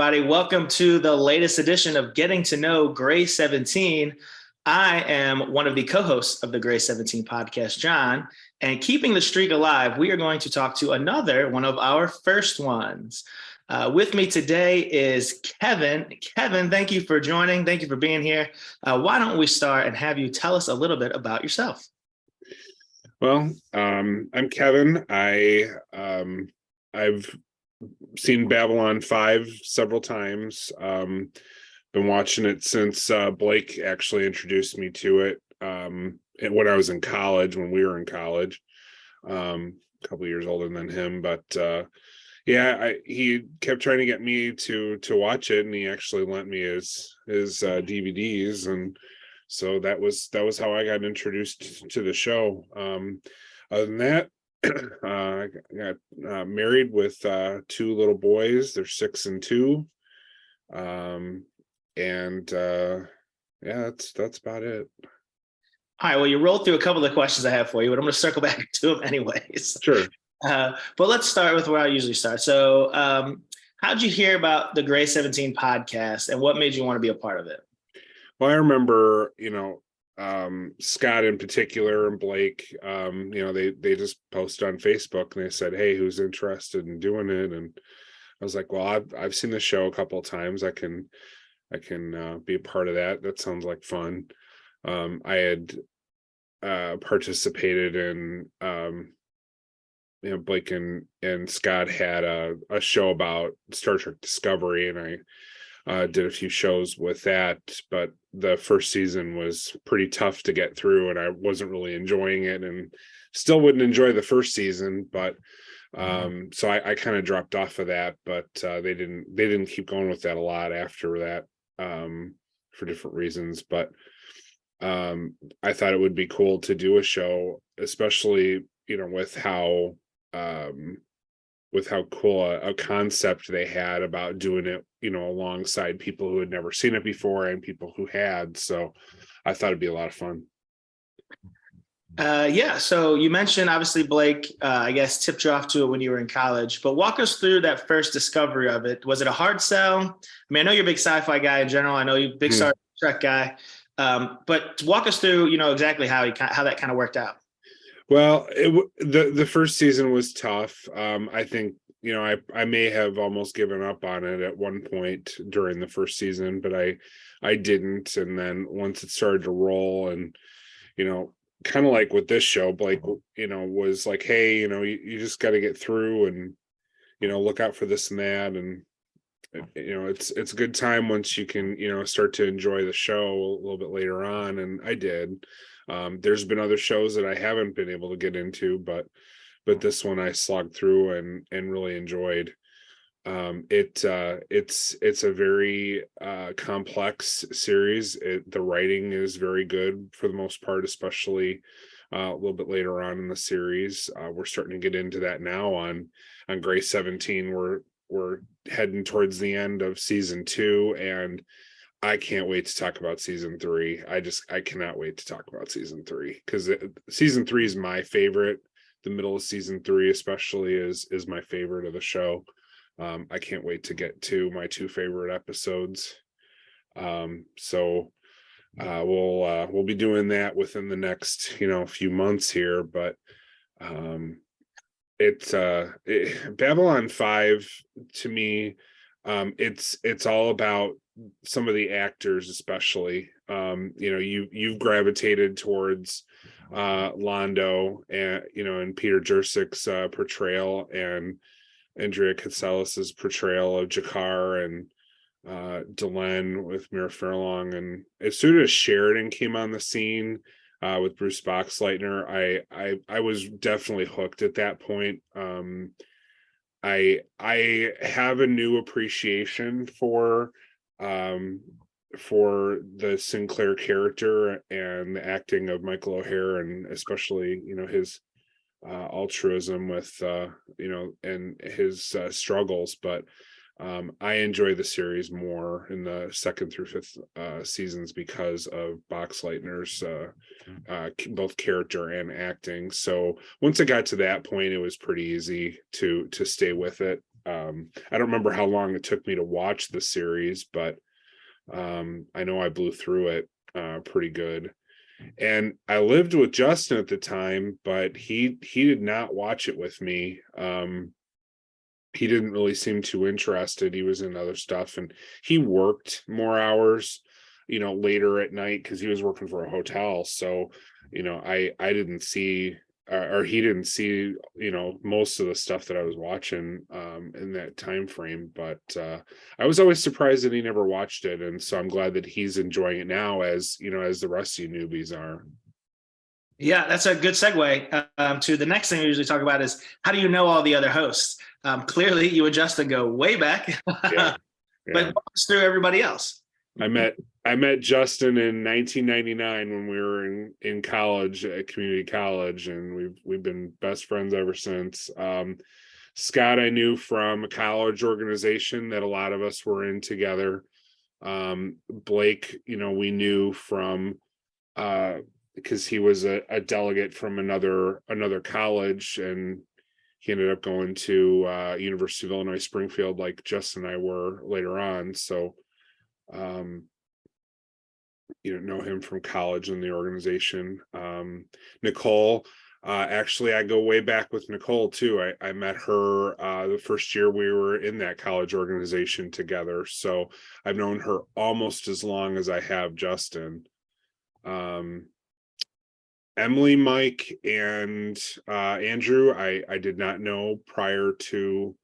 everybody. Welcome to the latest edition of Getting to Know Gray 17. I am one of the co-hosts of the Gray 17 podcast, John, and keeping the streak alive, we are going to talk to another one of our first ones. With me today is Kevin. Kevin, thank you for joining. Thank you for being here. Why don't we start and have you tell us a little bit about yourself? Well, I'm Kevin. I've seen Babylon 5 several times. Been watching it since Blake actually introduced me to it when I was in college, when we were in college. A couple of years older than him, but he kept trying to get me to watch it, and he actually lent me his DVDs, and so that was how I got introduced to the show. Other than that, I got married with two little boys. They're 6 and 2. That's about it. All right, well, you rolled through a couple of the questions I have for you, but I'm going to circle back to them anyways. Sure. But let's start with where I usually start. So how'd you hear about the Gray 17 podcast, and what made you want to be a part of it? Well, I remember, Scott in particular and Blake, they just posted on Facebook and they said, "Hey, who's interested in doing it?" And I was like, "Well, I've seen the show a couple of times. I can be a part of that. That sounds like fun." I had participated in, Blake and Scott had a show about Star Trek Discovery, and I did a few shows with that, but the first season was pretty tough to get through, and I wasn't really enjoying it, and still wouldn't enjoy the first season, but so I kind of dropped off of that, but they didn't keep going with that a lot after that, for different reasons. But I thought it would be cool to do a show, especially with how cool a concept they had about doing it, alongside people who had never seen it before and people who had. So I thought it'd be a lot of fun. So you mentioned, obviously, Blake, I guess, tipped you off to it when you were in college, but walk us through that first discovery of it. Was it a hard sell? I mean, I know you're a big sci-fi guy in general. I know you're a big Star Trek guy, but walk us through, exactly how that kind of worked out. Well, the first season was tough. I think, I may have almost given up on it at one point during the first season, but I didn't. And then once it started to roll, and, kind of like with this show, Blake, was like, "Hey, you just got to get through and, look out for this and that." And, it's a good time once you can, start to enjoy the show a little bit later on. And I did. There's been other shows that I haven't been able to get into, but this one I slogged through and really enjoyed. It's a very complex series. The writing is very good for the most part, especially a little bit later on in the series. We're starting to get into that now on Gray 17. We're heading towards the end of season 2, and I can't wait to talk about season 3. I cannot wait to talk about season 3, because season 3 is my favorite. The middle of season 3 especially is my favorite of the show. I can't wait to get to my 2 favorite episodes. So we'll be doing that within the next few months here, but Babylon 5, to me, it's all about some of the actors, especially. You've gravitated towards Londo and Peter Jersich's portrayal, and Andrea Katselis's portrayal of Jakar, and Delenn with Mira Furlong. And as soon as Sheridan came on the scene with Bruce Boxleitner, I was definitely hooked at that point. I have a new appreciation for the Sinclair character and the acting of Michael O'Hare, and especially his altruism with and his struggles. But I enjoy the series more in the 2nd through 5th seasons because of Boxleitner's both character and acting. So once I got to that point, it was pretty easy to stay with it. I don't remember how long it took me to watch the series, but I know I blew through it pretty good. And I lived with Justin at the time, but he did not watch it with me. He didn't really seem too interested. He was in other stuff, and he worked more hours, later at night because he was working for a hotel. So, I didn't see, or he didn't see, most of the stuff that I was watching in that time frame. But I was always surprised that he never watched it, and so I'm glad that he's enjoying it now, as as the rest of you newbies are. Yeah, that's a good segue to the next thing we usually talk about is how do you know all the other hosts? Clearly, you and Justin go way back, Yeah, but yeah. walk us through everybody else. I met Justin in 1999 when we were in college at community college, and we've been best friends ever since. Scott I knew from a college organization that a lot of us were in together. Blake, we knew from because he was a delegate from another college, and he ended up going to University of Illinois Springfield like Justin and I were later on. So know him from college and the organization. Nicole, actually I go way back with Nicole too. I met her the first year we were in that college organization together, so I've known her almost as long as I have Justin. Emily, Mike, and Andrew I did not know prior to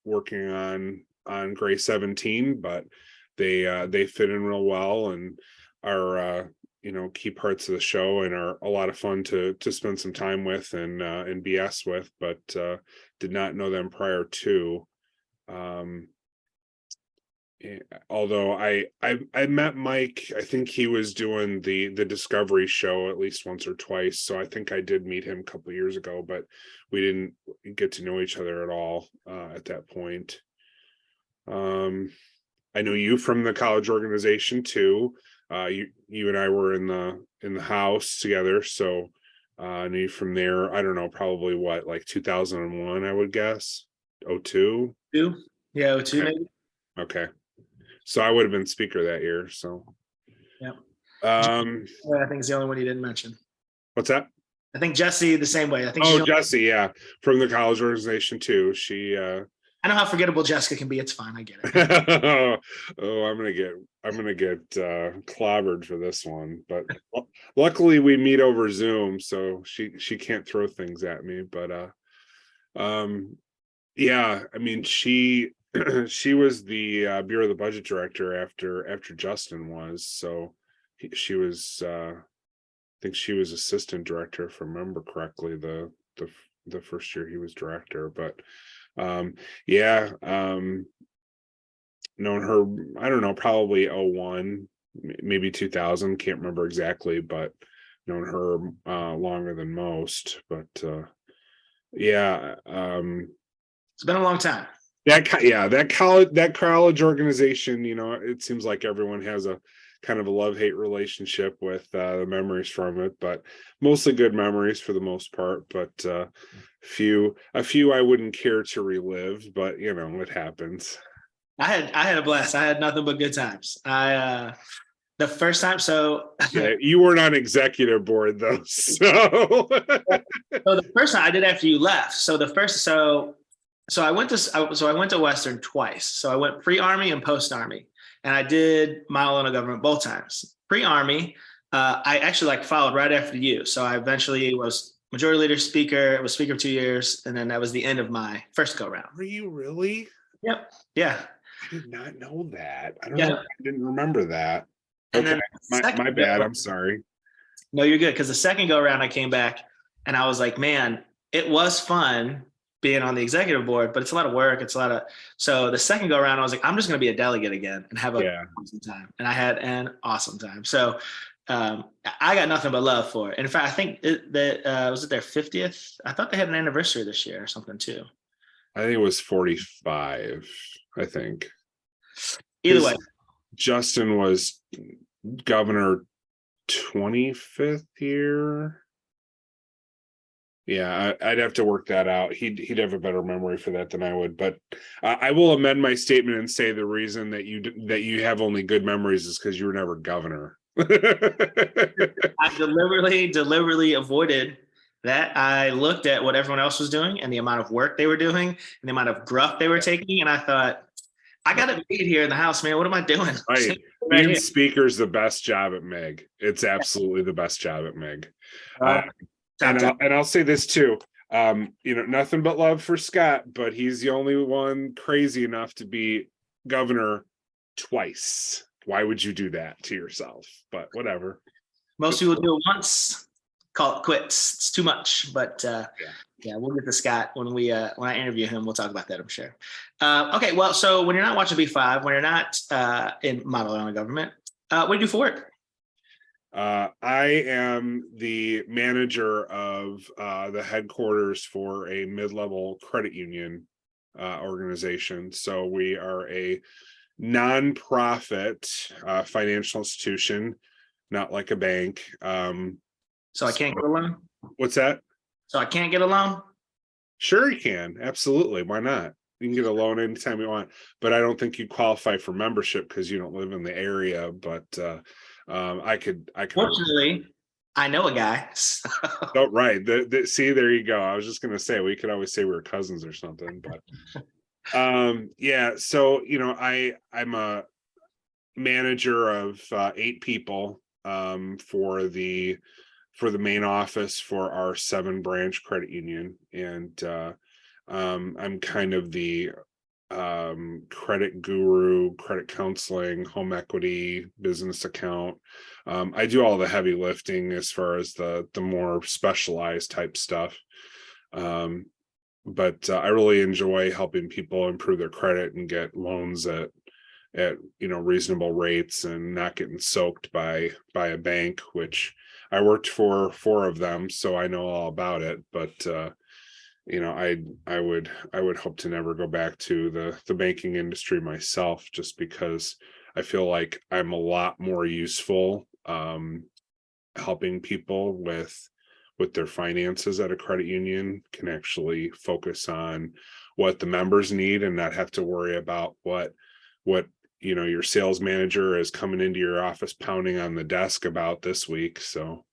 working on Gray 17, but they fit in real well and are key parts of the show and are a lot of fun to spend some time with and BS with, but did not know them prior to. Although I met Mike, I think he was doing the Discovery show at least once or twice, so I think I did meet him a couple of years ago, but we didn't get to know each other at all at that point. I know you from the college organization too. You and I were in the house together, so I knew you from there. I don't know, probably what, like 2001, I would guess. 02? Two? Yeah, two Okay. maybe. Okay. So I would have been speaker that year. So Yeah. um I think it's the only one you didn't mention. what's that? I think Jessi the same way. I think she's Jessi, yeah, from the college organization too. She I know how forgettable Jessica can be. It's fine. I get it. I'm gonna get clobbered for this one, but luckily we meet over Zoom, so she can't throw things at me. But yeah, I mean she she was the Bureau of the Budget director after Justin was, so she was I think she was assistant director, if I remember correctly, the first year he was director. But yeah, known her, I don't know, probably 01, maybe 2000, can't remember exactly, but known her longer than most. But yeah, It's been a long time. that college organization, it seems like everyone has a kind of a love-hate relationship with the memories from it, but mostly good memories for the most part. But a few I wouldn't care to relive, but it happens. I had a blast. I had nothing but good times. The first time, so Yeah, you weren't on executive board though, so the first time I did after you left. So I went to Western twice. So I went pre-Army and post-Army, and I did Model Owner Government both times. Pre-Army, I actually followed right after you. So I eventually was majority leader speaker. I was speaker 2 years, and then that was the end of my first go round. Were you really? Yep. Yeah. I did not know that. I don't Yeah. know. I didn't remember that. And Okay, then my bad. I'm sorry. No, you're good. Because the second go around, I came back and I was like, man, it was fun being on the executive board, but it's a lot of work. So the second go around, I was like, I'm just going to be a delegate again and have an awesome time. And I had an awesome time. So I got nothing but love for it. And in fact, I think that was it their 50th? I thought they had an anniversary this year or something too. I think it was 45, I think. Either way. Justin was governor 25th year. Yeah, I'd have to work that out. He'd have a better memory for that than I would. But I will amend my statement and say the reason that you have only good memories is because you were never governor. I deliberately avoided that. I looked at what everyone else was doing and the amount of work they were doing and the amount of gruff they were taking, and I thought, I got to be here in the house, man. What am I doing? Right. Right Being here. speaker is the best job at Meg. It's absolutely the best job at Meg. Uh, And top. I'll say this too. Nothing but love for Scott, but he's the only one crazy enough to be governor twice. Why would you do that to yourself? But whatever. Most people do it once, call it quits. It's too much, but yeah, we'll get to Scott when I interview him. We'll talk about that, I'm sure. Okay, well, so when you're not watching B5, when you're not in model airline government, what do you do for work? I am the manager of the headquarters for a mid-level credit union organization. So we are a nonprofit financial institution, not like a bank. So I can't get a loan? What's that? So I can't get a loan? Sure, you can. Absolutely. Why not? You can get a loan anytime you want, but I don't think you qualify for membership because you don't live in the area. But I could. Fortunately, I know a guy. So. Oh, right. See, there you go. I was just gonna say we could always say we were cousins or something, but yeah. So I'm a manager of 8 people for the main office for our 7-branch credit union, and I'm kind of the credit guru, credit counseling, home equity, business account. I do all the heavy lifting as far as the more specialized type stuff. But I really enjoy helping people improve their credit and get loans at reasonable rates and not getting soaked by a bank, which I worked for 4 of them, so I know all about it. But I would hope to never go back to the banking industry myself, just because I feel like I'm a lot more useful helping people with their finances at a credit union, can actually focus on what the members need and not have to worry about what your sales manager is coming into your office pounding on the desk about this week. So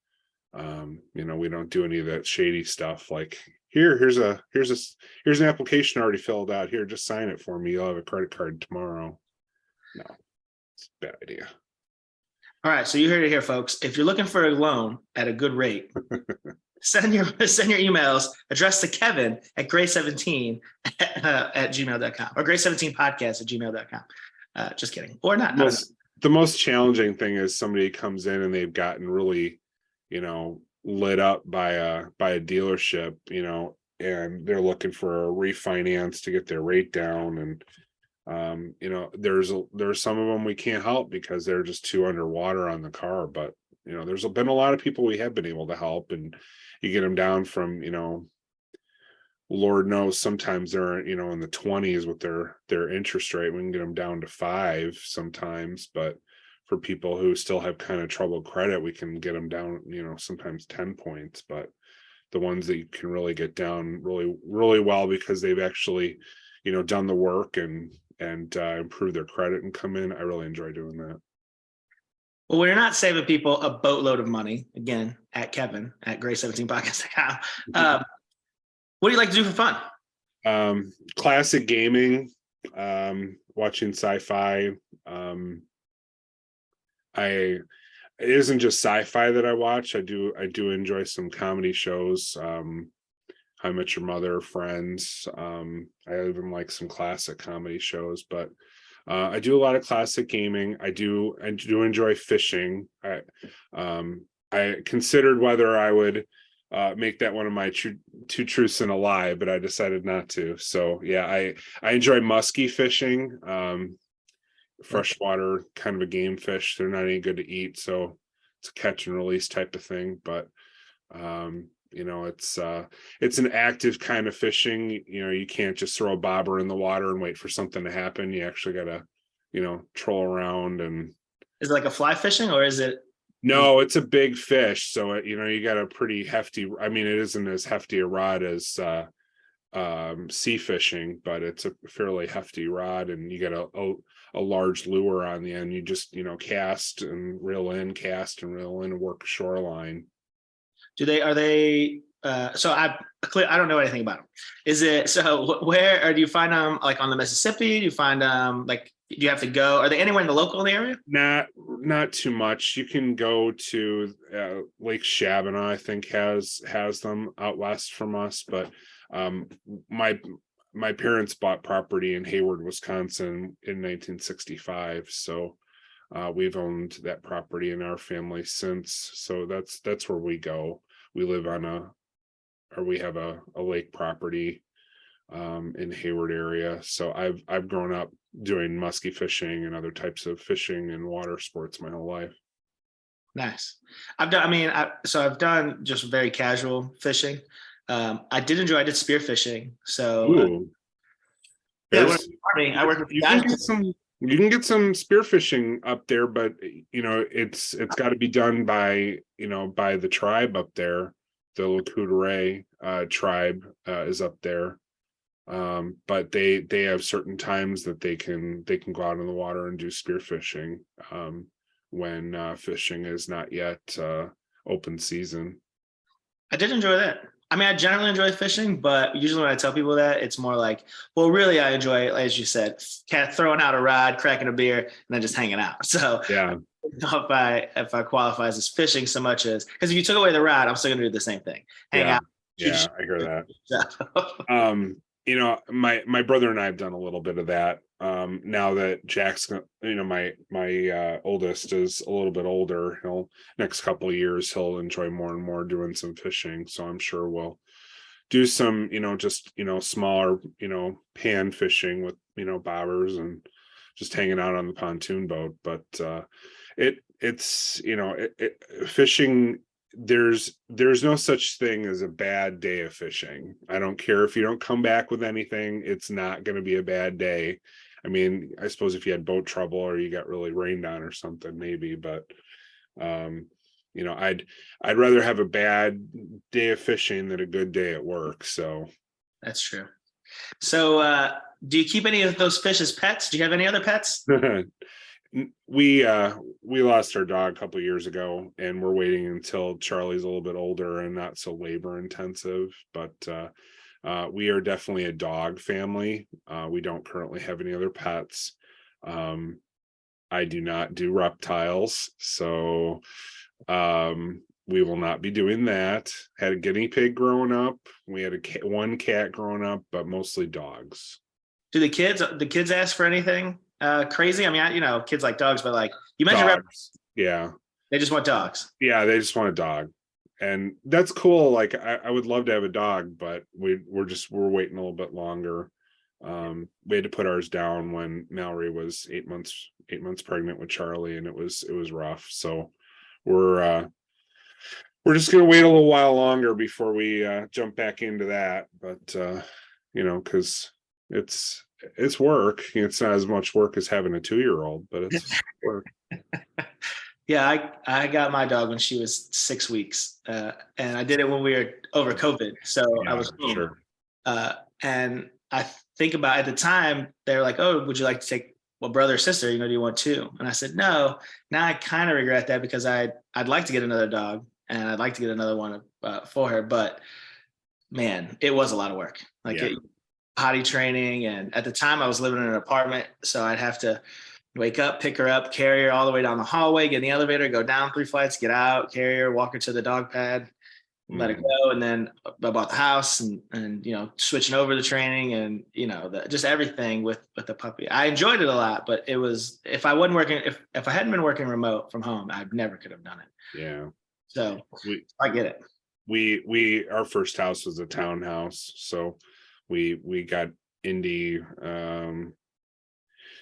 we don't do any of that shady stuff like, here's an application already filled out, here, just sign it for me, you'll have a credit card tomorrow. No, it's a bad idea. All right, so you heard it here, folks. If you're looking for a loan at a good rate, send your emails addressed to Kevin at gray17 at gmail.com or gray17podcast at gmail.com. Just kidding. Or not. The most challenging thing is somebody comes in and they've gotten really, lit up by a dealership, and they're looking for a refinance to get their rate down. And there's some of them we can't help because they're just too underwater on the car. But there's been a lot of people we have been able to help, and you get them down from Lord knows sometimes they're in the 20s with their interest rate. We can get them down to 5 sometimes, but for people who still have kind of troubled credit, we can get them down sometimes 10 points. But the ones that you can really get down really, really well because they've actually done the work and improve their credit and come in, I really enjoy doing that. Well, we're not saving people a boatload of money, again, at Kevin at gray17podcast.com. What do you like to do for fun? Classic gaming, watching sci-fi. It isn't just sci-fi that I watch. I do enjoy some comedy shows. How I Met Your Mother, Friends. I even like some classic comedy shows, but I do a lot of classic gaming. I do enjoy fishing. I considered whether I would make that one of my two truths and a lie, but I decided not to. So yeah, I enjoy muskie fishing, freshwater kind of a game fish. They're not any good to eat, so it's a catch and release type of thing. But it's an active kind of fishing. You can't just throw a bobber in the water and wait for something to happen. You actually got to troll around. And is it like a fly fishing, or is it? No, it's a big fish, so you got a pretty hefty. I mean, it isn't as hefty a rod as sea fishing, but it's a fairly hefty rod, and you got a large lure on the end. You just cast and reel in, cast and reel in, and work a shoreline. Are they so I don't know anything about them. Is it so where or do you find them, like on the Mississippi? Do you find them like, do you have to go? Are they anywhere in the local area? Not too much. You can go to Lake Shabana, I think has them out west from us, but my parents bought property in Hayward, Wisconsin in 1965, so we've owned that property in our family since. So that's where we go. We live we have a lake property in Hayward area. So I've grown up doing musky fishing and other types of fishing and water sports my whole life. Nice. I've done just very casual fishing. I did spear fishing. So Ooh, yeah, I work with you guys. can get some spearfishing up there, but it's got to be done by the tribe up there. The Lakudere tribe is up there, but they have certain times that they can go out in the water and do spearfishing when fishing is not yet open season. I did enjoy that. I mean, I generally enjoy fishing, but usually when I tell people that, it's more like, well, really, I enjoy, as you said, throwing out a rod, cracking a beer, and then just hanging out. So yeah, I don't know if I qualify as fishing so much as, because if you took away the rod, I'm still gonna do the same thing. Hang out. Yeah, I hear that. My brother and I have done a little bit of that. Now that Jack's, my oldest is a little bit older, next couple of years he'll enjoy more and more doing some fishing. So I'm sure we'll do some, smaller, pan fishing with, bobbers and just hanging out on the pontoon boat. But fishing, there's no such thing as a bad day of fishing. I don't care if you don't come back with anything, it's not going to be a bad day. I mean, I suppose if you had boat trouble or you got really rained on or something, maybe, but I'd rather have a bad day of fishing than a good day at work. So that's true. So do you keep any of those fish as pets? Do you have any other pets? We lost our dog a couple of years ago, and we're waiting until Charlie's a little bit older and not so labor intensive, but we are definitely a dog family. We don't currently have any other pets. I do not do reptiles, so we will not be doing that. Had a guinea pig growing up. We had one cat growing up, but mostly dogs. Do the kids ask for anything crazy? I mean, kids like dogs, but like you mentioned dogs. Yeah, they just want dogs. Yeah, they just want a dog, and that's cool. Like I would love to have a dog, but we're waiting a little bit longer. We had to put ours down when Mallory was 8 months pregnant with Charlie, and it was rough. So we're just gonna wait a little while longer before we jump back into that. But because it's work. It's not as much work as having a 2-year-old, but it's work. Yeah, I got my dog when she was 6 weeks, and I did it when we were over COVID. So yeah, I was home. Sure. And I think about, at the time they were like, "Oh, would you like to take brother or sister? Do you want two?" And I said no. Now I kind of regret that because I'd like to get another dog and I'd like to get another one for her, but man, it was a lot of work. Potty training, and at the time I was living in an apartment, so I'd have to wake up, pick her up, carry her all the way down the hallway, get in the elevator, go down 3 flights, get out, carry her, walk her to the dog pad, let her go, and then I bought the house and switching over the training and just everything with the puppy. I enjoyed it a lot, but it was, if I hadn't been working remote from home, I never could have done it. Yeah. So I get it. Our first house was a townhouse, so we got Indy.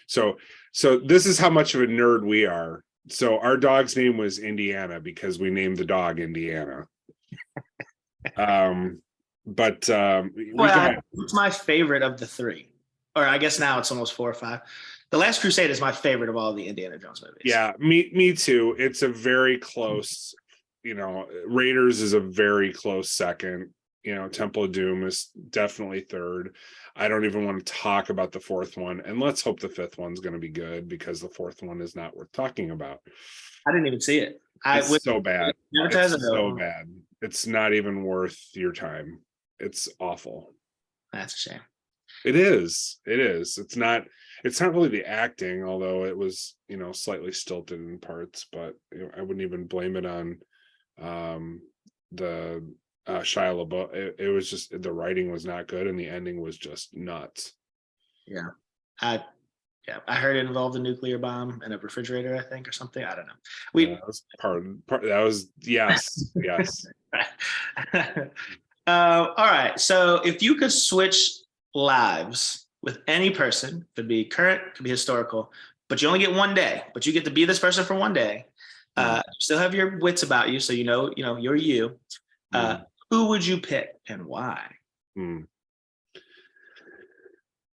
So this is how much of a nerd we are. So our dog's name was Indiana because we named the dog Indiana. It's my favorite of the three, or I guess now it's almost 4 or 5. The Last Crusade is my favorite of all the Indiana Jones movies. Yeah, me too. It's a very close, Raiders is a very close second. Temple of Doom is definitely third. I don't even want to talk about the fourth one, and let's hope the fifth one's going to be good, because the fourth one is not worth talking about. I didn't even see it. It's so bad. It's so bad. It's not even worth your time. It's awful. That's a shame. It is. It's not really the acting, although it was, slightly stilted in parts, but I wouldn't even blame it on the Shia LaBeouf. It was just, the writing was not good, and the ending was just nuts. Yeah. I heard it involved a nuclear bomb and a refrigerator, I think, or something. I don't know. That was that was, yes. All right. So if you could switch lives with any person, could be current, could be historical, but you only get one day, but you get to be this person for one day. Still have your wits about you, so you're you. Who would you pick and why?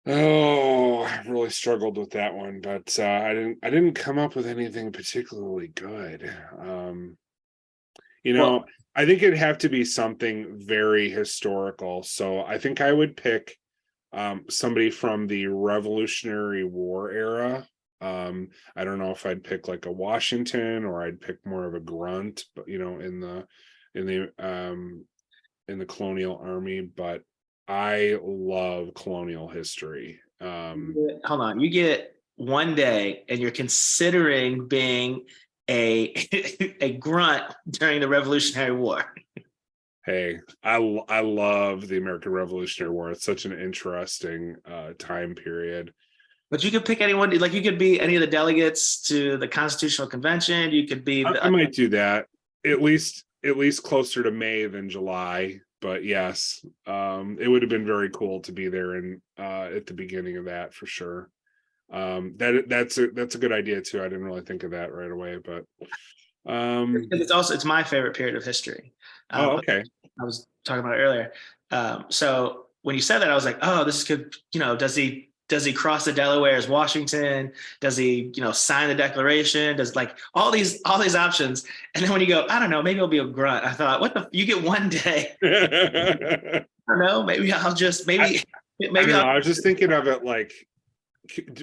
Oh, I really struggled with that one, but I didn't come up with anything particularly good. I think it'd have to be something very historical. So I think I would pick somebody from the Revolutionary War era. I don't know if I'd pick like a Washington, or I'd pick more of a grunt, but in the colonial army. But I love colonial history. Hold on, you get one day, and you're considering being a a grunt during the Revolutionary War. Hey, I love the American Revolutionary War. It's such an interesting time period. But you could pick anyone, like you could be any of the delegates to the Constitutional Convention. You could be. I might do that, at least closer to May than July. But yes, it would have been very cool to be there at the beginning of that, for sure. That's a good idea too. I didn't really think of that right away, but it's my favorite period of history. Okay. I was talking about it earlier. So when you said that, I was like, oh, this could, does he cross the Delaware as Washington? Does he, sign the Declaration? Does like all these options? And then when you go, I don't know, maybe it'll be a grunt. I thought, you get one day. I don't know. Maybe I'll just I was just thinking of it like,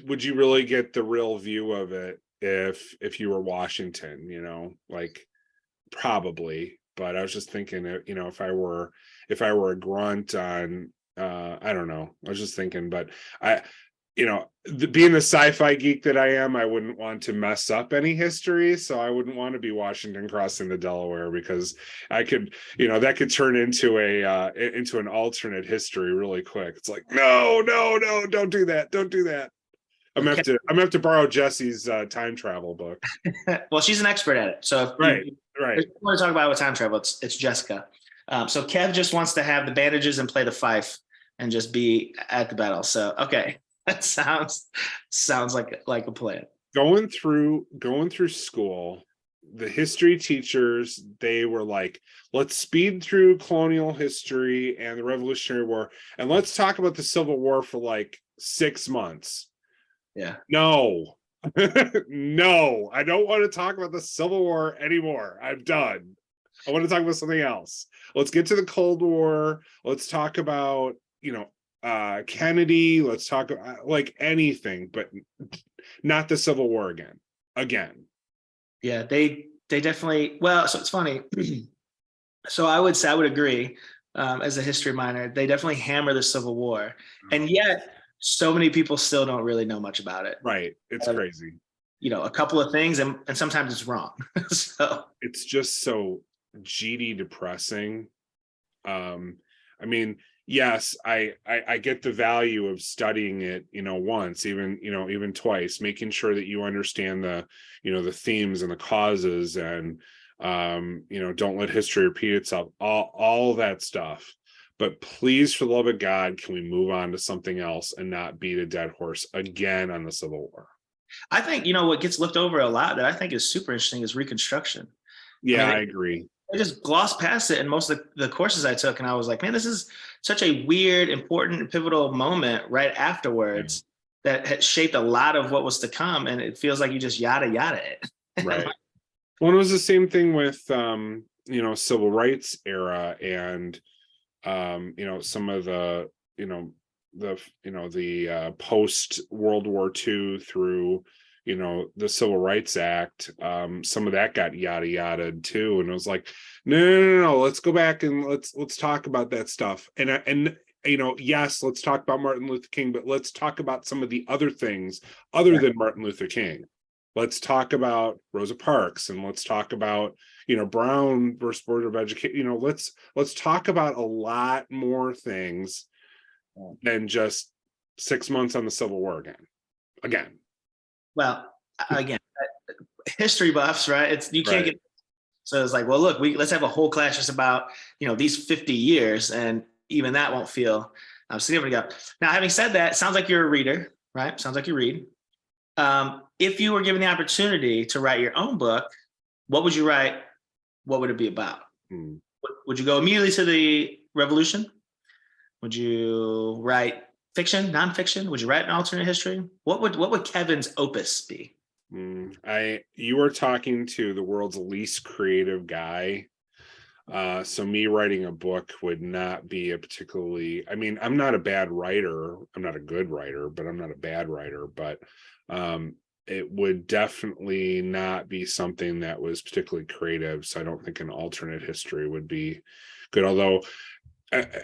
would you really get the real view of it if you were Washington? Like probably. But I was just thinking, if I were a grunt on, I don't know. I was just thinking, but being the sci-fi geek that I am, I wouldn't want to mess up any history. So I wouldn't want to be Washington crossing the Delaware, because I could, that could turn into an alternate history really quick. It's like, no, don't do that. Don't do that. I'm gonna have to borrow Jessi's time travel book. Well, she's an expert at it. So right. If you want to talk about with time travel, it's Jessica. So Kev just wants to have the bandages and play the fife and just be at the battle. So okay, that sounds like a plan. Going through school, the history teachers, they were like, let's speed through colonial history and the Revolutionary War, and let's talk about the Civil War for like 6 months. Yeah. No, no, I don't want to talk about the Civil War anymore. I'm done. I want to talk about something else. Let's get to the Cold War. Let's talk about, Kennedy. Let's talk about like anything, but not the Civil War again. Yeah, they definitely. Well, so it's funny. So I would agree. As a history minor, they definitely hammer the Civil War, and yet so many people still don't really know much about it. Right. It's crazy. A couple of things, and sometimes it's wrong. So it's just so GD depressing. I mean, yes, I get the value of studying it, once, even twice, making sure that you understand the themes and the causes, and don't let history repeat itself, all that stuff. But please, for the love of God, can we move on to something else and not beat a dead horse again on the Civil War? I think, what gets looked over a lot that I think is super interesting is Reconstruction. Yeah, I agree. I just glossed past it in most of the courses I took, and I was like, man, this is such a weird, important, pivotal moment right afterwards. that had shaped a lot of what was to come, and it feels like you just yada yada it. Right. Well, it was the same thing with civil rights era, and some of the post World War II through the Civil Rights Act. Some of that got yada yada too, and it was like, no, let's go back and let's talk about that stuff. And yes, let's talk about Martin Luther King, but let's talk about some of the other things other than Martin Luther King. Let's talk about Rosa Parks, and let's talk about Brown versus Board of Education. Let's talk about a lot more things than just 6 months on the Civil War again. Well, again, history buffs, right? You can't get. So it's like, well, look, let's have a whole class just about these 50 years, and even that won't feel significant. Now, having said that, it sounds like you're a reader, right? Sounds like you read. If you were given the opportunity to write your own book, what would you write? What would it be about? Would you go immediately to the revolution? Would you write fiction, nonfiction? Would you write an alternate history? What would Kevin's opus be? You were talking to the world's least creative guy. So me writing a book would not be I'm not a bad writer. I'm not a good writer, but I'm not a bad writer. But it would definitely not be something that was particularly creative. So I don't think an alternate history would be good. Although, and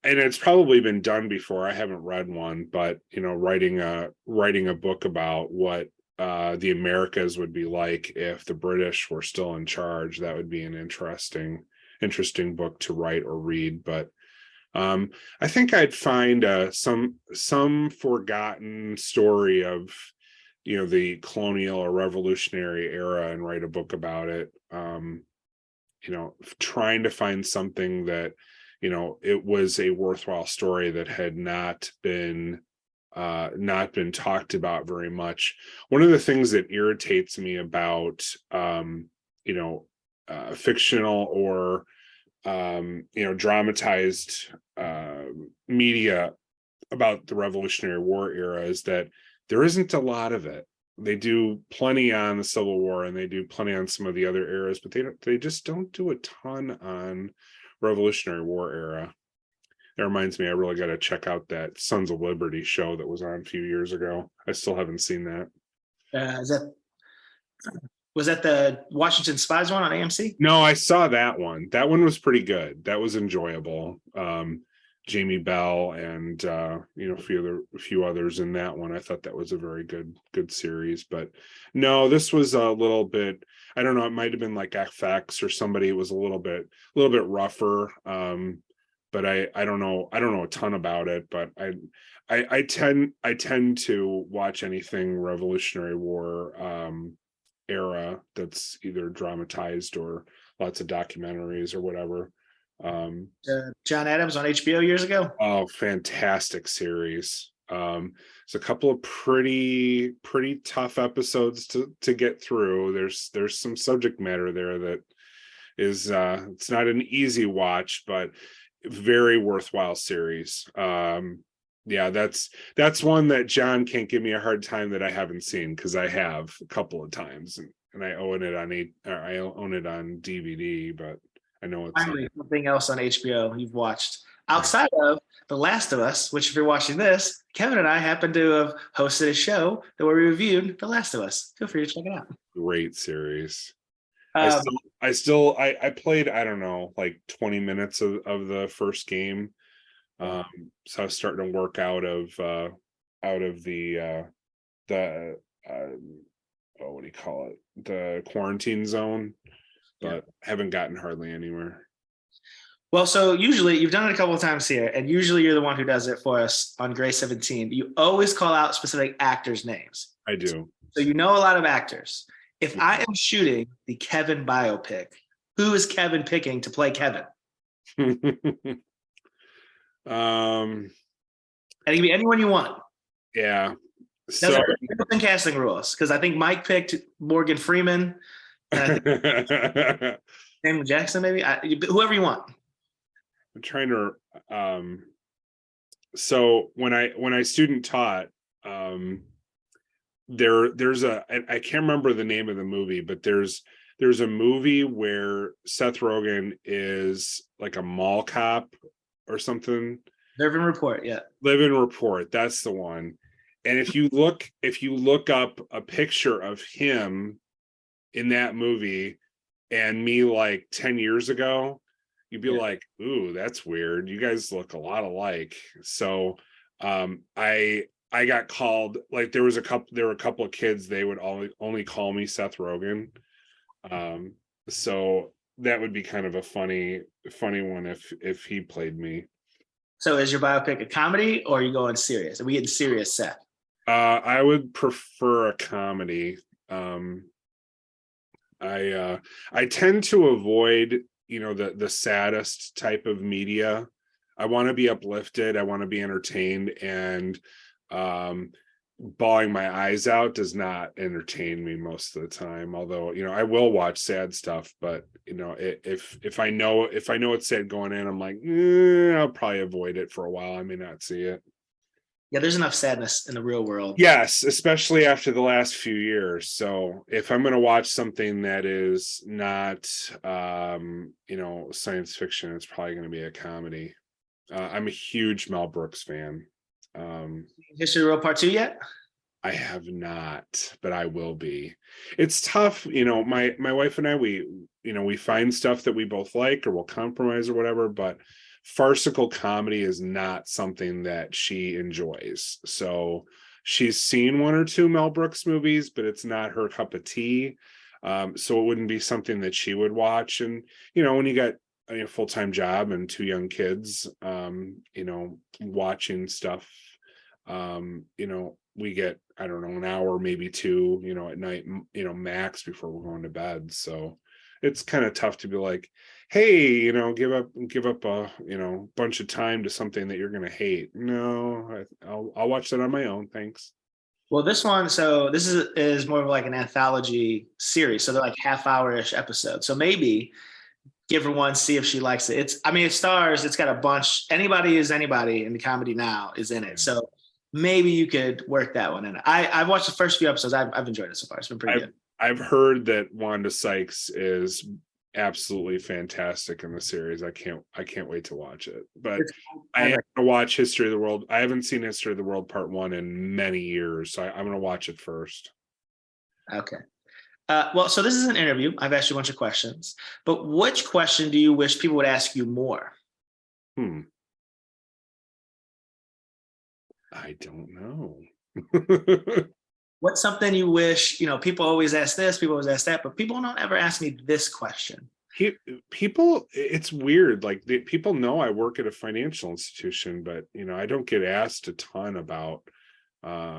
it's probably been done before. I haven't read one, but writing a book about what the Americas would be like if the British were still in charge, that would be an interesting book to write or read. But I think I'd find some forgotten story of the colonial or revolutionary era and write a book about it. Trying to find something that it was a worthwhile story that had not been talked about very much. One of the things that irritates me about fictional or dramatized media about the Revolutionary War era is that there isn't a lot of it. They do plenty on the Civil War, and they do plenty on some of the other eras, but they just don't do a ton on Revolutionary War era. That reminds me, I really got to check out that Sons of Liberty show that was on a few years ago. I still haven't seen that. Was that the Washington Spies one on AMC? No, I saw that one. That one was pretty good. That was enjoyable. Jamie Bell and a few others in that one. I thought that was a very good series. But no, this was a little bit, I don't know, it might have been like FX or somebody. It was a little bit rougher. But I don't know a ton about it, but I tend to watch anything Revolutionary War era that's either dramatized or lots of documentaries or whatever. John Adams on HBO years ago. Oh, fantastic series. It's a couple of pretty tough episodes to get through. There's some subject matter there that is it's not an easy watch, but very worthwhile series. Yeah, that's one that John can't give me a hard time that I haven't seen, because I have a couple of times, and I own it on DVD, but I know it's finally something else on HBO you've watched outside of The Last of Us, which if you're watching this, Kevin and I happen to have hosted a show that where we reviewed The Last of Us. Feel free to check it out. Great series. I played, I don't know, like 20 minutes of the first game. So I was starting to work out of the what do you call it? The quarantine zone, but haven't gotten hardly anywhere. Well, so usually you've done it a couple of times here, and usually you're the one who does it for us on Gray 17. You always call out specific actors' names. I do. So you know a lot of actors. If I am shooting the Kevin biopic, who is Kevin picking to play Kevin? And it can be anyone you want. Yeah. So different casting rules, because I think Mike picked Morgan Freeman, and I think Samuel Jackson, maybe whoever you want. I'm trying to. So when I student taught, there's I can't remember the name of the movie, but there's a movie where Seth Rogen is like a mall cop or something. Live and Report, yeah. Live and Report, that's the one. And if you look up a picture of him in that movie and me like 10 years ago, you'd be like, ooh, that's weird. You guys look a lot alike. So I got called, like there were a couple of kids, they would only call me Seth Rogen. So that would be kind of a funny one if he played me. So is your biopic a comedy or are you going serious? Are we getting serious, Seth? I would prefer a comedy. I tend to avoid, the saddest type of media. I want to be uplifted. I want to be entertained, and bawling my eyes out does not entertain me most of the time. Although, I will watch sad stuff, but if I know it's sad going in, I'm like, I'll probably avoid it for a while. I may not see it. Yeah, there's enough sadness in the real world. Yes, especially after the last few years. So if I'm going to watch something that is not, science fiction, it's probably going to be a comedy. I'm a huge Mel Brooks fan. History of the World Part 2 yet? I have not, but I will be. It's tough, my wife and I, we find stuff that we both like, or we'll compromise or whatever, but farcical comedy is not something that she enjoys. So she's seen one or two Mel Brooks movies, but it's not her cup of tea. So it wouldn't be something that she would watch. And, when you got a full-time job and two young kids, watching stuff, we get, I don't know, an hour, maybe two, at night, max before we're going to bed. So it's kind of tough to be like, hey, give up a, bunch of time to something that you're going to hate. No, I'll watch that on my own. Thanks. Well, this is more of like an anthology series. So they're like half-hour-ish episodes. So maybe give her one, see if she likes it. It stars, it's got a bunch. Anybody is anybody in the comedy now is in it. So maybe you could work that one in. I've watched the first few episodes. I've enjoyed it so far. It's been pretty good. I've heard that Wanda Sykes is absolutely fantastic in the series. I can't wait to watch it. But I am going to watch History of the World. I haven't seen History of the World Part 1 in many years, so I'm going to watch it first. Okay. Well, so this is an interview. I've asked you a bunch of questions, but which question do you wish people would ask you more? I don't know. What's something you wish, people always ask this, people always ask that, but people don't ever ask me this question. People, it's weird. Like people know I work at a financial institution, but I don't get asked a ton about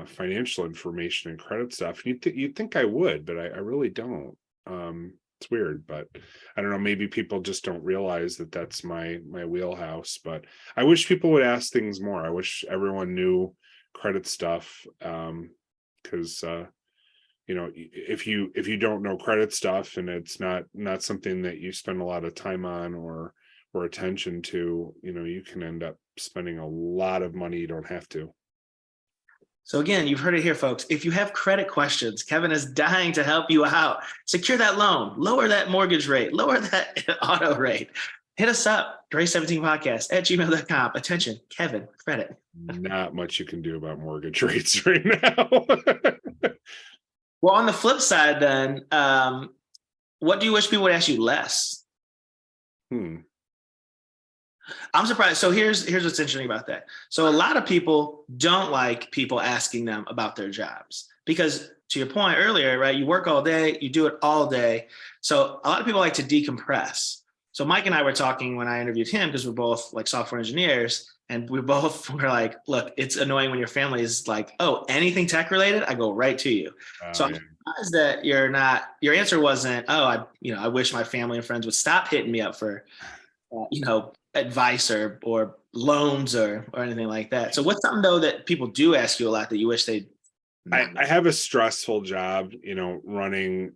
financial information and credit stuff. You'd think I would, but I really don't. It's weird, but I don't know. Maybe people just don't realize that that's my wheelhouse. But I wish people would ask things more. I wish everyone knew credit stuff. Because if you don't know credit stuff and it's not something that you spend a lot of time on or attention to, you can end up spending a lot of money you don't have to. So again, you've heard it here, folks. If you have credit questions, Kevin is dying to help you out. Secure that loan, lower that mortgage rate, lower that auto rate. Hit us up, gray17podcast@gmail.com. Attention, Kevin, credit. Not much you can do about mortgage rates right now. Well, on the flip side then, what do you wish people would ask you less? I'm surprised. So here's what's interesting about that. So a lot of people don't like people asking them about their jobs because, to your point earlier, right? You work all day, you do it all day. So a lot of people like to decompress. So Mike and I were talking when I interviewed him because we're both like software engineers, and we both were like, look, it's annoying when your family is like, oh, anything tech related, I go right to you. So I'm surprised that your answer wasn't, oh, I wish my family and friends would stop hitting me up for, advice or loans or anything like that. So what's something though that people do ask you a lot that you wish they'd I have a stressful job, running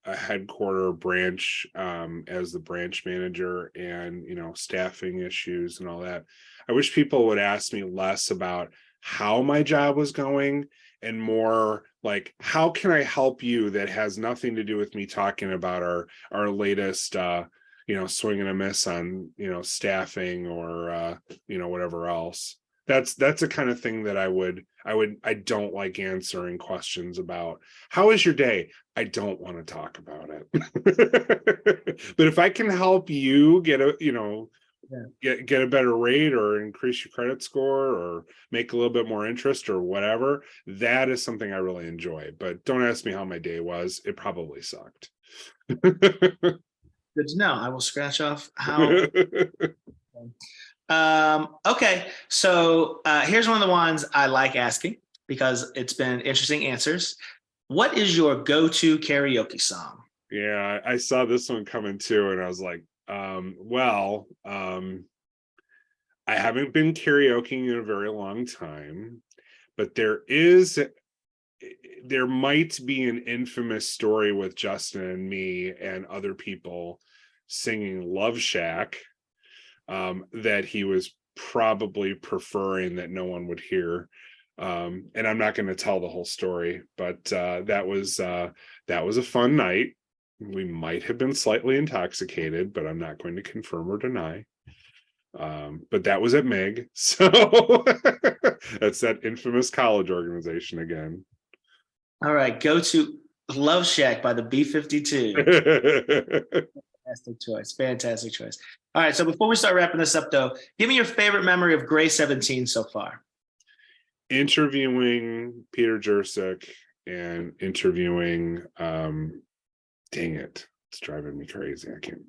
a headquarter branch as the branch manager, and staffing issues and all that. I wish people would ask me less about how my job was going, and more like, how can I help you, that has nothing to do with me talking about our latest swing and a miss on staffing or whatever else. That's the kind of thing that I don't like answering questions about. How is your day? I don't want to talk about it. But if I can help you get get a better rate, or increase your credit score, or make a little bit more interest, or whatever, that is something I really enjoy. But don't ask me how my day was. It probably sucked. Good to know. I will scratch off how. Okay, so here's one of the ones I like asking because it's been interesting answers. What is your go-to karaoke song? Yeah, I saw this one coming too, and I was like, I haven't been karaokeing in a very long time, but there might be an infamous story with Justin and me and other people singing Love Shack, that he was probably preferring that no one would hear. And I'm not going to tell the whole story, but that was a fun night. We might have been slightly intoxicated, but I'm not going to confirm or deny. But that was at Meg, so that's that infamous college organization again. All right, go to Love Shack by the B-52. Fantastic choice. Fantastic choice. All right, so before we start wrapping this up, though, give me your favorite memory of Grey 17 so far. Interviewing Peter Jurczyk and interviewing, dang it, it's driving me crazy. I can't.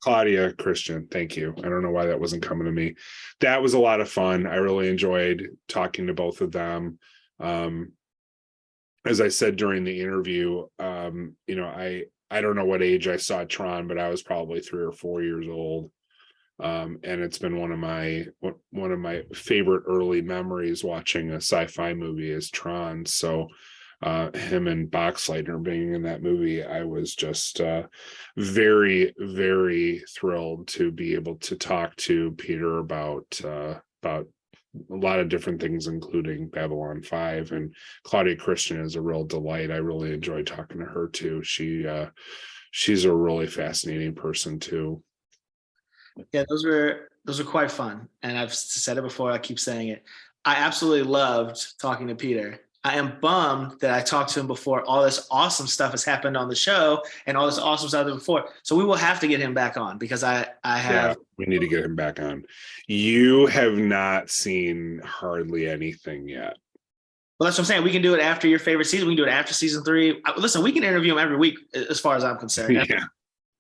Claudia Christian, thank you. I don't know why that wasn't coming to me. That was a lot of fun. I really enjoyed talking to both of them. As I said during the interview, I don't know what age I saw Tron, but I was probably 3 or 4 years old. And it's been one of my favorite early memories watching a sci-fi movie is Tron. So him and Boxleitner being in that movie, I was just very, very thrilled to be able to talk to Peter about a lot of different things, including Babylon 5. And Claudia Christian is a real delight. I really enjoyed talking to her too. She's a really fascinating person too. Yeah, those were quite fun. And I've said it before, I keep saying it. I absolutely loved talking to Peter. I am bummed that I talked to him before all this awesome stuff has happened on the show and all this awesome stuff before. So we will have to get him back on because I have. Yeah, we need to get him back on. You have not seen hardly anything yet. Well, that's what I'm saying. We can do it after your favorite season. We can do it after season 3. Listen, we can interview him every week as far as I'm concerned. Yeah.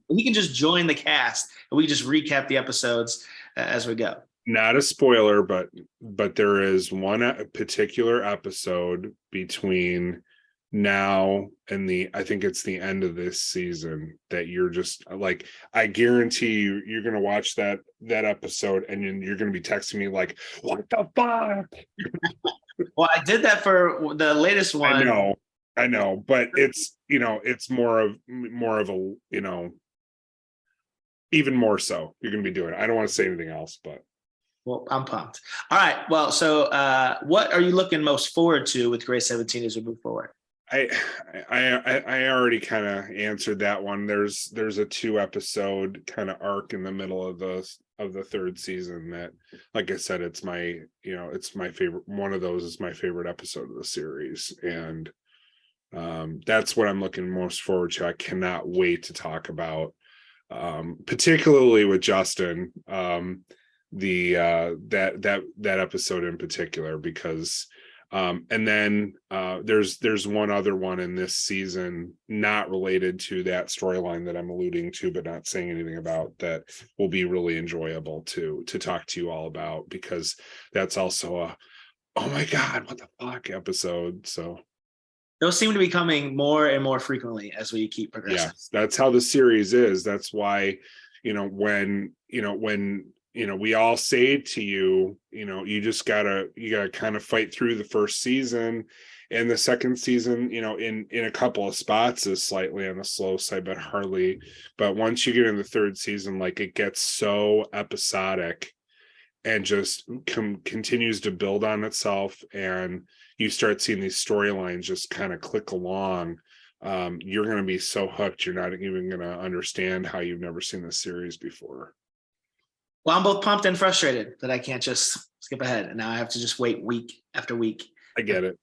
He can just join the cast and we just recap the episodes as we go. Not a spoiler, but there is one particular episode between now and I think it's the end of this season that you're just like, I guarantee you're going to watch that episode and you're going to be texting me like, what the fuck? Well, I did that for the latest one. I know, but it's more of a, even more so you're going to be doing it. I don't want to say anything else, but. Well, I'm pumped. All right. Well, so what are you looking most forward to with Grey 17 as we move forward? I already kind of answered that one. There's a 2-episode kind of arc in the middle of the 3rd season that, like I said, it's my favorite. One of those is my favorite episode of the series, and that's what I'm looking most forward to. I cannot wait to talk about, particularly with Justin, that episode in particular, because and then there's one other one in this season not related to that storyline that I'm alluding to but not saying anything about, that will be really enjoyable to talk to you all about, because that's also a oh my god what the fuck episode. So those seem to be coming more and more frequently as we keep progressing. Yes, that's how the series is. That's why when we all say to you, you gotta kind of fight through the first season, and the second season, in a couple of spots is slightly on the slow side, but hardly. But once you get in the 3rd season, like, it gets so episodic, and just continues to build on itself, and you start seeing these storylines just kind of click along, you're going to be so hooked you're not even going to understand how you've never seen this series before. Well, I'm both pumped and frustrated that I can't just skip ahead, and now I have to just wait week after week. I get it.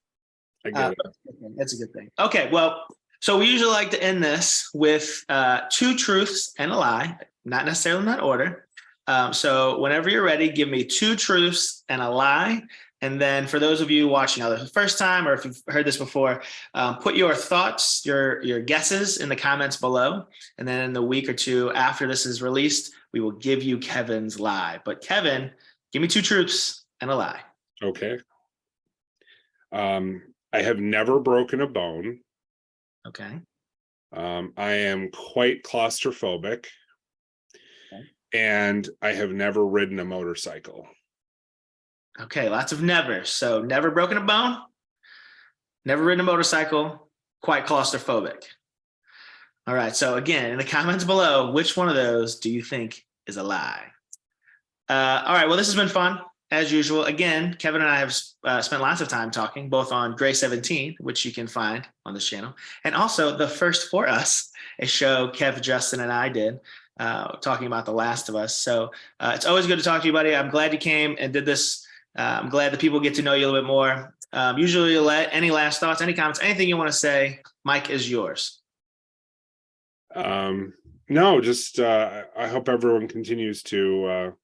That's a good thing. Okay, well, so we usually like to end this with 2 truths and a lie, not necessarily in that order. So whenever you're ready, give me 2 truths and a lie. And then for those of you watching either the first time or if you've heard this before, put your thoughts, your guesses in the comments below. And then in the week or 2 after this is released, we will give you Kevin's lie. But Kevin, give me 2 truths and a lie. Okay. I have never broken a bone. Okay. I am quite claustrophobic. Okay. And I have never ridden a motorcycle. Okay, lots of nevers. So never broken a bone, never ridden a motorcycle, quite claustrophobic. All right, so again, in the comments below, which one of those do you think is a lie? All right, well, this has been fun, as usual. Again, Kevin and I have spent lots of time talking, both on Grey 17, which you can find on this channel, and also The First For Us, a show Kev, Justin, and I did, talking about The Last of Us. So it's always good to talk to you, buddy. I'm glad you came and did this. I'm glad that people get to know you a little bit more. Usually any last thoughts, any comments, anything you want to say, Mike is yours. No, just I hope everyone continues to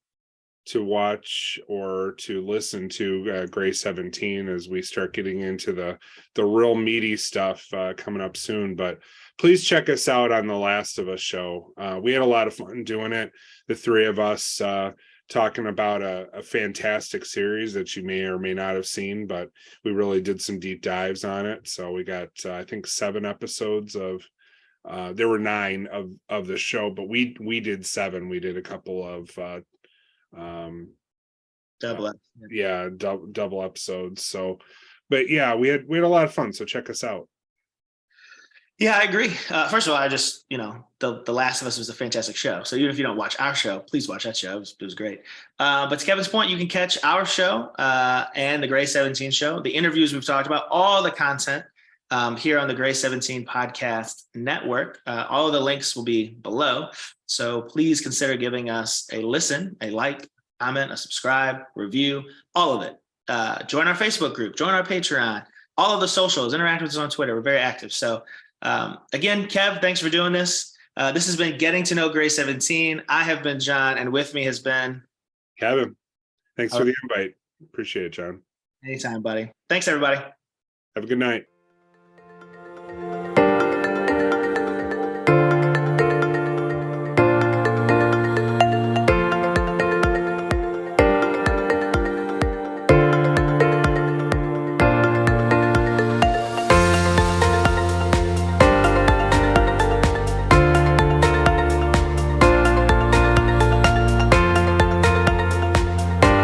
watch or to listen to Grey 17 as we start getting into the real meaty stuff coming up soon. But please check us out on the Last of Us show. We had a lot of fun doing it, the 3 of us, talking about a fantastic series that you may or may not have seen, but we really did some deep dives on it. So we got I think 7 episodes of there were 9 of the show, but we did 7. We did a couple of double episodes. So but yeah, we had a lot of fun, so check us out. Yeah, I agree. First of all, I just, The Last of Us was a fantastic show. So even if you don't watch our show, please watch that show. It was great. But to Kevin's point, you can catch our show and the Grey 17 show, the interviews we've talked about, all the content here on the Grey 17 podcast network. All of the links will be below. So please consider giving us a listen, a like, comment, a subscribe, review, all of it. Join our Facebook group, join our Patreon, all of the socials, interact with us on Twitter. We're very active. So again, Kev, thanks for doing this. This has been Getting to Know Grey 17. I have been John, and with me has been Kevin. Thanks for the invite. Appreciate it, John. Anytime, buddy. Thanks, everybody. Have a good night.